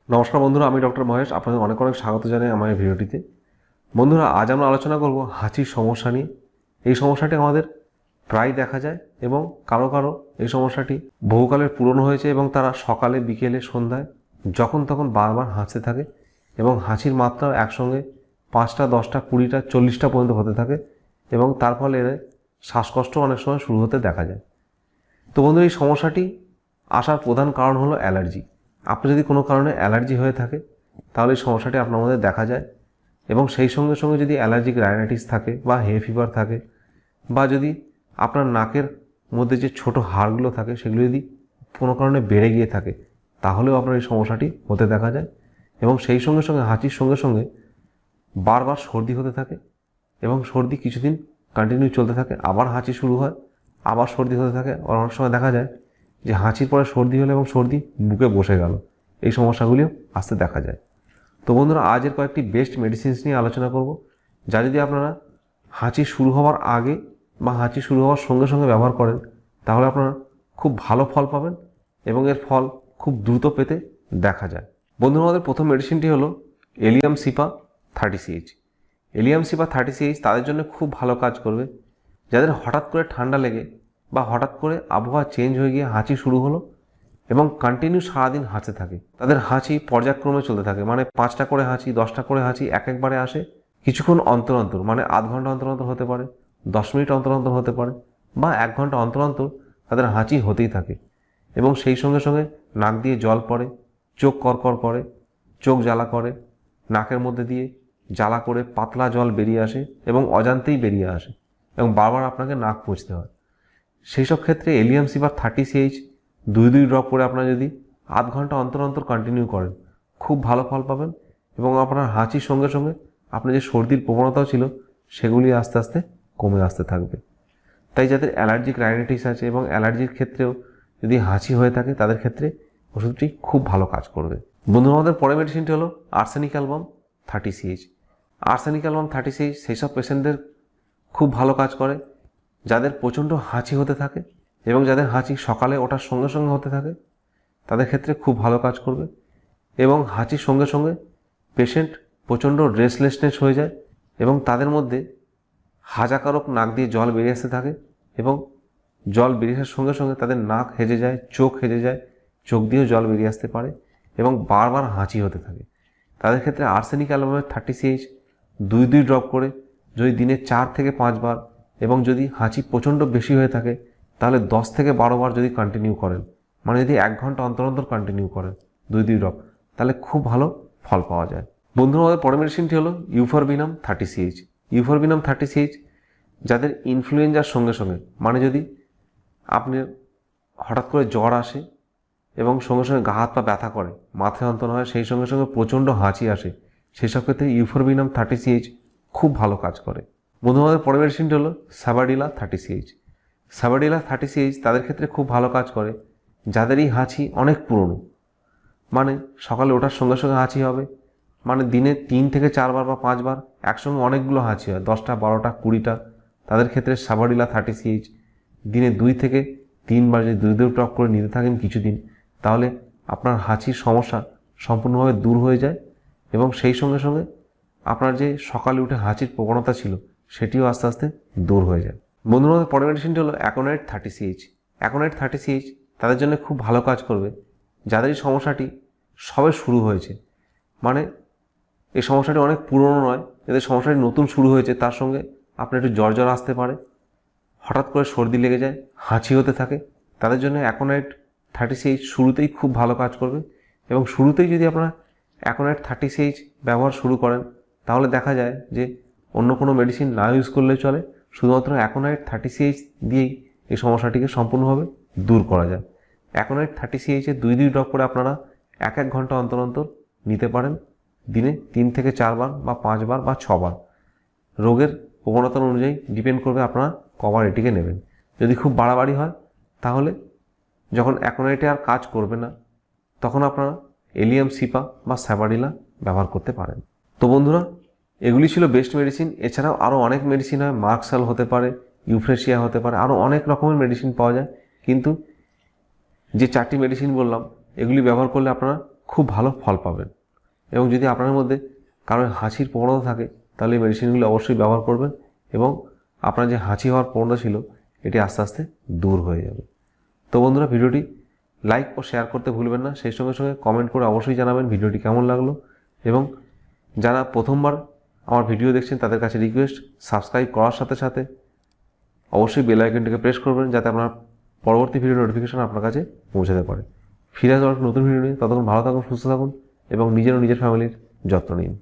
নমস্কার বন্ধুরা, আমি ডক্টর মহেশ আপনাদের অনেক অনেক স্বাগত জানাই আমার এই ভিডিওটিতে। বন্ধুরা, আজ আমরা আলোচনা করব হাঁচির সমস্যা নিয়ে। এই সমস্যাটি আমাদের প্রায় দেখা যায় এবং কারো কারো এই সমস্যাটি বহুকালের পুরনো হয়েছে এবং তারা সকালে, বিকেলে, সন্ধ্যায় যখন তখন বারবার হাঁচতে থাকে এবং হাঁচির মাত্রাও একসঙ্গে 5টা, 10টা, 20টা, 40টা পর্যন্ত হতে থাকে এবং তার ফলে এদের শ্বাসকষ্ট অনেক সময় শুরু হতে দেখা যায়। তো বন্ধুরা, এই সমস্যাটি আসার প্রধান কারণ হলো অ্যালার্জি। আপনি যদি কোনো কারণে অ্যালার্জি হয়ে থাকে তাহলে এই সমস্যাটি আপনার মধ্যে দেখা যায় এবং সেই সঙ্গে সঙ্গে যদি অ্যালার্জিক রাইনাইটিস থাকে বা হে ফিভার থাকে বা যদি আপনার নাকের মধ্যে যে ছোট হাড়গুলো থাকে সেগুলো যদি কোনো কারণে বেড়ে গিয়ে থাকে তাহলেও আপনার এই সমস্যাটি হতে দেখা যায় এবং সেই সঙ্গে সঙ্গে হাঁচির সঙ্গে সঙ্গে বারবার সর্দি হতে থাকে এবং সর্দি কিছুদিন কন্টিনিউ চলতে থাকে, আবার হাঁচি শুরু হয়, আবার সর্দি হতে থাকে। আর অনেক সময় দেখা যায় যে হাঁচির পরে সর্দি হলো এবং সর্দি বুকে বসে গেল। এই সমস্যাগুলিও আসতে দেখা যায়। তো বন্ধুরা, আজের কয়েকটি বেস্ট মেডিসিনস নিয়ে আলোচনা করব, যা যদি আপনারা হাঁচি শুরু হওয়ার আগে বা হাঁচি শুরু হওয়ার সঙ্গে সঙ্গে ব্যবহার করেন তাহলে আপনারা খুব ভালো ফল পাবেন এবং এর ফল খুব দ্রুত পেতে দেখা যায়। বন্ধুরা, আমাদের প্রথম মেডিসিনটি হলো allium cepa 30CH। Allium cepa 30CH তাদের জন্য খুব ভালো কাজ করবে যাদের হঠাৎ করে ঠান্ডা লেগে বা হঠাৎ করে আবহাওয়া চেঞ্জ হয়ে গিয়ে হাঁচি শুরু হলো এবং কন্টিনিউ সারাদিন হাঁচতে থাকে। তাদের হাঁচি পর্যায়ক্রমে চলতে থাকে, মানে 5টা করে হাঁচি, 10টা করে হাঁচি একবারে আসে, কিছুক্ষণ অন্তর অন্তর, মানে আধ ঘন্টা অন্তর অন্তর হতে পারে, 10 মিনিট অন্তর অন্তর হতে পারে বা 1 ঘন্টা অন্তর অন্তর তাদের হাঁচি হতেই থাকে এবং সেই সঙ্গে সঙ্গে নাক দিয়ে জল পড়ে, চোখ করকর করে, চোখ জ্বালা করে, নাকের মধ্যে দিয়ে জ্বালা করে পাতলা জল বেরিয়ে আসে এবং অজান্তেই বেরিয়ে আসে এবং বারবার আপনাকে নাক পুঁছতে হয়। সেই সব ক্ষেত্রে এলিয়াম সিপা 30CH 2 ড্রপ করে আপনারা যদি আধ ঘন্টা অন্তর অন্তর কন্টিনিউ করেন খুব ভালো ফল পাবেন এবং আপনার হাঁচির সঙ্গে সঙ্গে আপনার যে সর্দির প্রবণতাও ছিল সেগুলি আস্তে আস্তে কমে আসতে থাকবে। তাই যাদের অ্যালার্জিক রাইনাইটিস আছে এবং অ্যালার্জির ক্ষেত্রেও যদি হাঁচি হয়ে থাকে তাদের ক্ষেত্রে ওষুধটি খুব ভালো কাজ করবে। বন্ধুরা, আমাদের পরের মেডিসিনটি হলো arsenic album 30CH। Arsenic album 30CH সেই সব পেশেন্টদের খুব ভালো কাজ করে যাদের প্রচণ্ড হাঁচি হতে থাকে এবং যাদের হাঁচি সকালে ওঠার সঙ্গে সঙ্গে হতে থাকে তাদের ক্ষেত্রে খুব ভালো কাজ করবে এবং হাঁচির সঙ্গে সঙ্গে পেশেন্ট প্রচণ্ড রেস্টলেসনেস হয়ে যায় এবং তাদের মধ্যে হাজাকারক নাক দিয়ে জল বেরিয়ে আসতে থাকে এবং জল বেরিয়ে আসার সঙ্গে সঙ্গে তাদের নাক হেজে যায়, চোখ হেজে যায়, চোখ দিয়েও জল বেরিয়ে আসতে পারে এবং বারবার হাঁচি হতে থাকে। তাদের ক্ষেত্রে আর্সেনিক অ্যালবামের 30CH 2 ড্রপ করে যদি দিনে 4 থেকে 5 বার এবং যদি হাঁচি প্রচণ্ড বেশি হয়ে থাকে তাহলে 10 থেকে 12 বার যদি কন্টিনিউ করেন, মানে যদি 1 ঘন্টা অন্তর অন্তর কন্টিনিউ করেন 2 ড্রপ, তাহলে খুব ভালো ফল পাওয়া যায়। বন্ধুরা, আমাদের পরের মেডিসিনটি হলো ইউফরবিনাম 30CH। ইউফরবিনাম 30CH যাদের ইনফ্লুয়েঞ্জার সঙ্গে সঙ্গে, মানে যদি আপনি হঠাৎ করে জ্বর আসে এবং সঙ্গে সঙ্গে গা হাত পা ব্যথা করে, মাথায় যন্ত্রণা হয়, সেই সঙ্গে সঙ্গে প্রচণ্ড হাঁচি আসে, সেই সব ক্ষেত্রে ইউফরবিনাম 30CH খুব ভালো কাজ করে। বন্ধু, আমাদের পরের মেডিসিনটি হলো সাবাডিলা 30CH। সাবাডিলা 30CH তাদের ক্ষেত্রে খুব ভালো কাজ করে যাদের এই হাঁচি অনেক পুরনো, মানে সকালে ওঠার সঙ্গে সঙ্গে হাঁচি হবে, মানে দিনে 3 থেকে 4 বার বা 5 বার একসঙ্গে অনেকগুলো হাঁচি হয়, 10টা, 12টা, 20টা। তাদের ক্ষেত্রে সাবাডিলা 30CH দিনে 2 থেকে 3 বার যদি 2 ড্রপ করে নিতে থাকেন কিছুদিন, তাহলে আপনার হাঁচির সমস্যা সম্পূর্ণভাবে দূর হয়ে যায় এবং সেই সঙ্গে সঙ্গে আপনার যে সকালে উঠে হাঁচির প্রবণতা ছিল সেটিও আস্তে আস্তে দূর হয়ে যায়। বন্ধুরা, আমাদের পরের মেডিসিনটি হলো অ্যাকোনাইট 30CH। অ্যাকোনাইট 30CH তাদের জন্য খুব ভালো কাজ করবে যাদের এই সমস্যাটি সবে শুরু হয়েছে, মানে এই সমস্যাটি অনেক পুরনো নয়, যাদের সমস্যাটি নতুন শুরু হয়েছে তার সঙ্গে আপনার একটু জ্বর জ্বর আসতে পারে, হঠাৎ করে সর্দি লেগে যায়, হাঁচি হতে থাকে, তাদের জন্য অ্যাকোনাইট 30CH শুরুতেই খুব ভালো কাজ করবে এবং শুরুতেই যদি আপনারা অ্যাকোনাইট 30CH ব্যবহার শুরু করেন তাহলে দেখা যায় যে অন্য কোনো মেডিসিন না ইউজ করলে চলে, শুধুমাত্র অ্যাকোনাইট 30CH দিয়েই এই সমস্যাটিকে সম্পূর্ণভাবে দূর করা যায়। অ্যাকোনাইট 30CH 2 ড্রপ করে আপনারা 1 ঘন্টা অন্তর অন্তর নিতে পারেন, দিনে 3 থেকে 4 বার বা 5 বার বা 6 বার। রোগের প্রবণতা অনুযায়ী ডিপেন্ড করবে আপনারা কবার এটিকে নেবেন। যদি খুব বাড়াবাড়ি হয় তাহলে যখন অ্যাকোনাইটে আর কাজ করবে না তখন আপনারা এলিয়াম সিপা বা সাবাডিলা ব্যবহার করতে পারেন। তো বন্ধুরা, এগুলি ছিল বেস্ট মেডিসিন। এছাড়াও আরও অনেক মেডিসিন হয়, মার্কসাল হতে পারে, ইউফ্রেশিয়া হতে পারে, আরও অনেক রকমের মেডিসিন পাওয়া যায়, কিন্তু যে 4টি মেডিসিন বললাম এগুলি ব্যবহার করলে আপনারা খুব ভালো ফল পাবেন। এবং যদি আপনার মধ্যে কারোর হাঁচির প্রবণতা থাকে তাহলে এই মেডিসিনগুলো অবশ্যই ব্যবহার করবেন এবং আপনার যে হাঁচি হওয়ার প্রবণতা ছিল এটি আস্তে আস্তে দূর হয়ে যাবে। তো বন্ধুরা, ভিডিওটি লাইক ও শেয়ার করতে ভুলবেন না। সেই সঙ্গে সঙ্গে কমেন্ট করে অবশ্যই জানাবেন ভিডিওটি কেমন লাগলো। এবং যারা প্রথমবার আমার ভিডিও দেখছেন তাদের কাছে রিকোয়েস্ট, সাবস্ক্রাইব করার সাথে সাথে অবশ্যই বেল আইকনটিকে প্রেস করবেন যাতে আপনার পরবর্তী ভিডিও নোটিফিকেশন আপনার কাছে পৌঁছাতে পারে। ফিরে আসবো নতুন ভিডিও নিয়ে। ততক্ষণ ভালো থাকুন, সুস্থ থাকুন এবং নিজের ও নিজের ফ্যামিলির যত্ন নিন।